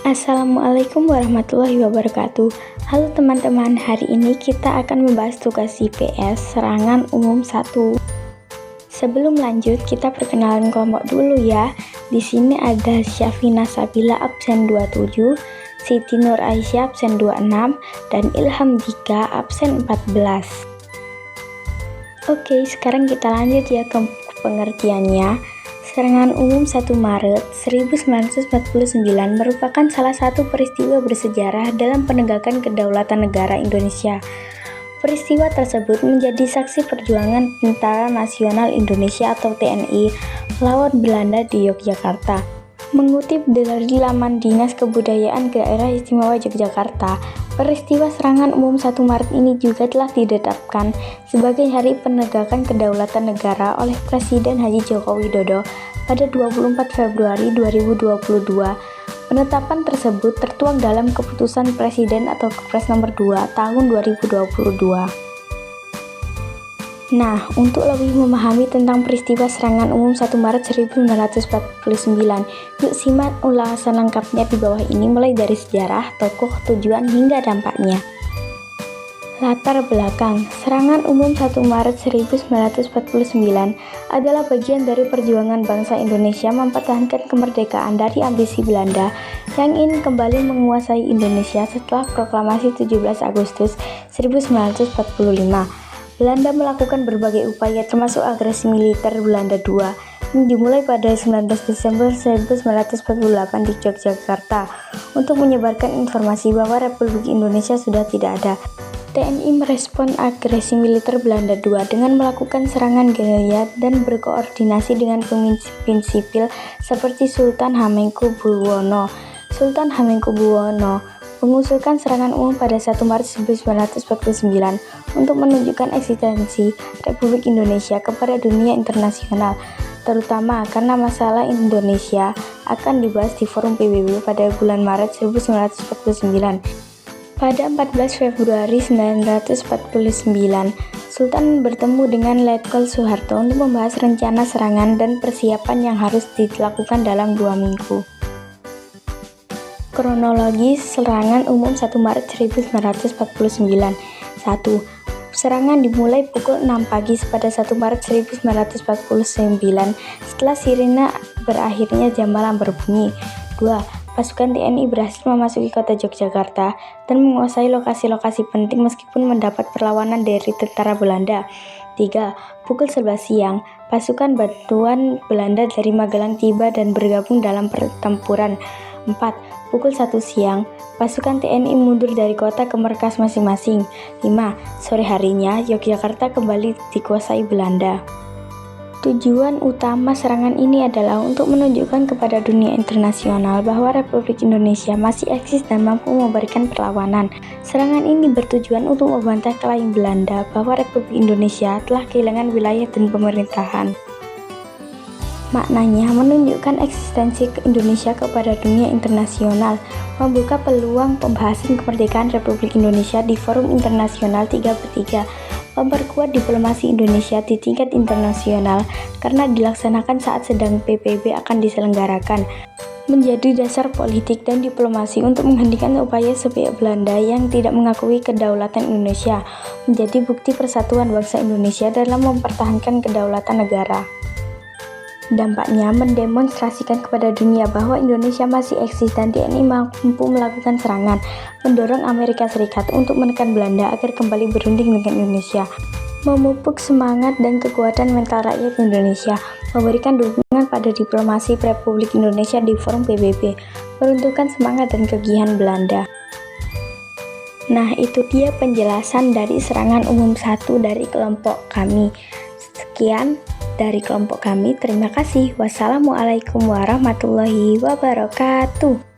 Assalamualaikum warahmatullahi wabarakatuh. Halo teman-teman, hari ini kita akan membahas tugas IPS Serangan Umum 1. Sebelum lanjut, kita perkenalan kelompok dulu ya. Di sini ada Syafina Sabila absen 27, Siti Nur Aisyah absen 26, dan Ilham Dika absen 14. Oke, sekarang kita lanjut ya ke pengertiannya. Serangan Umum 1 Maret 1949 merupakan salah satu peristiwa bersejarah dalam penegakan kedaulatan negara Indonesia. Peristiwa tersebut menjadi saksi perjuangan Tentara Nasional Indonesia atau TNI melawan Belanda di Yogyakarta. Mengutip dari laman Dinas Kebudayaan Daerah Istimewa Yogyakarta, peristiwa serangan umum 1 Maret ini juga telah ditetapkan sebagai Hari Penegakan Kedaulatan Negara oleh Presiden Haji Joko Widodo pada 24 Februari 2022. Penetapan tersebut tertuang dalam Keputusan Presiden atau Kepres nomor 2 tahun 2022. Nah, untuk lebih memahami tentang peristiwa serangan umum 1 Maret 1949, yuk simak ulasan lengkapnya di bawah ini mulai dari sejarah, tokoh, tujuan, hingga dampaknya. Latar belakang, serangan umum 1 Maret 1949 adalah bagian dari perjuangan bangsa Indonesia mempertahankan kemerdekaan dari ambisi Belanda yang ingin kembali menguasai Indonesia setelah proklamasi 17 Agustus 1945. Belanda melakukan berbagai upaya termasuk agresi militer Belanda II yang dimulai pada 19 Desember 1948 di Yogyakarta untuk menyebarkan informasi bahwa Republik Indonesia sudah tidak ada. TNI merespon agresi militer Belanda II dengan melakukan serangan gerilya dan berkoordinasi dengan pemimpin sipil seperti Sultan Hamengkubuwono. Sultan Hamengkubuwono mengusulkan serangan umum pada 1 Maret 1949 untuk menunjukkan eksistensi Republik Indonesia kepada dunia internasional, terutama karena masalah Indonesia akan dibahas di Forum PBB pada bulan Maret 1949. Pada 14 Februari 1949, Sultan bertemu dengan Letkol Soeharto untuk membahas rencana serangan dan persiapan yang harus dilakukan dalam 2 minggu. Kronologi serangan umum 1 Maret 1949. 1. Serangan dimulai pukul 6 pagi pada 1 Maret 1949 setelah sirine berakhirnya jam malam berbunyi. 2. Pasukan TNI berhasil memasuki kota Yogyakarta dan menguasai lokasi-lokasi penting meskipun mendapat perlawanan dari tentara Belanda. 3. Pukul 11 siang, pasukan bantuan Belanda dari Magelang tiba dan bergabung dalam pertempuran. 4. Pukul 1 siang, pasukan TNI mundur dari kota ke markas masing-masing. 5. Sore harinya, Yogyakarta kembali dikuasai Belanda. Tujuan utama serangan ini adalah untuk menunjukkan kepada dunia internasional bahwa Republik Indonesia masih eksis dan mampu memberikan perlawanan. Serangan ini bertujuan untuk membantah klaim Belanda bahwa Republik Indonesia telah kehilangan wilayah dan pemerintahan. Maknanya menunjukkan eksistensi Indonesia kepada dunia internasional, membuka peluang pembahasan kemerdekaan Republik Indonesia di forum internasional 3+3, memperkuat diplomasi Indonesia di tingkat internasional karena dilaksanakan saat sedang PBB akan diselenggarakan, menjadi dasar politik dan diplomasi untuk menghentikan upaya sepihak Belanda yang tidak mengakui kedaulatan Indonesia, menjadi bukti persatuan bangsa Indonesia dalam mempertahankan kedaulatan negara. Dampaknya mendemonstrasikan kepada dunia bahwa Indonesia masih eksis dan TNI mampu melakukan serangan, mendorong Amerika Serikat untuk menekan Belanda agar kembali berunding dengan Indonesia, memupuk semangat dan kekuatan mental rakyat Indonesia, memberikan dukungan pada diplomasi Republik Indonesia di forum PBB, meruntuhkan semangat dan kegiatan Belanda. Nah, itu dia penjelasan dari serangan umum 1 dari kelompok kami. Sekian dari kelompok kami, terima kasih. Wassalamualaikum warahmatullahi wabarakatuh.